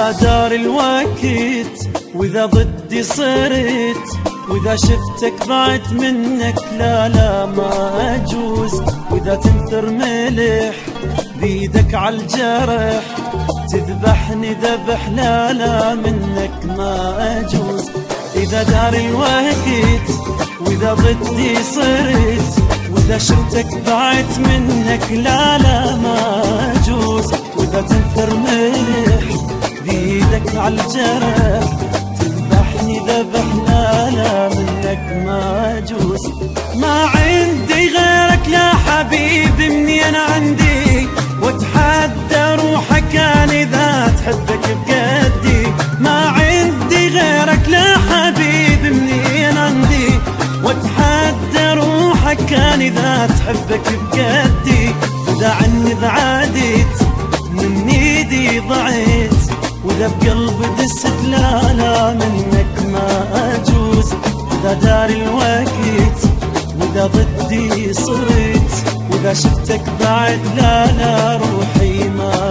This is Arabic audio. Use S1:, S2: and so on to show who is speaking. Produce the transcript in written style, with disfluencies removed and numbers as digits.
S1: إذا دار الوقت وإذا ضدي صرت، وإذا شفتك ضعت منك لا لا ما أجوز، وإذا تنثر ملح بيدك عالجرح تذبحني ذبح لا لا منك ما أجوز. إذا دار الوقت وإذا ضدي صرت، وإذا شفتك ضعت منك لا لا ما أجوز، وإذا تنثر ملح بيدك عالجرح تذبحني ذبح لا لا منك ما أجوز. ما عندي غيرك لا حبيبي مني أنا عندي، واتحدى روحك كان إذا تحبك بقدي. ما عندي غيرك لا حبيبي مني أنا عندي، واتحدى روحك كان إذا تحبك بقدي. وإذا عني بعدت من ايدي ضعيت، وإذا بقلبي دست لا لا منك ما أجوز. إذا دار الوقت وإذا ضدي صرت، وإذا شفتك بعد لا لا روحي ما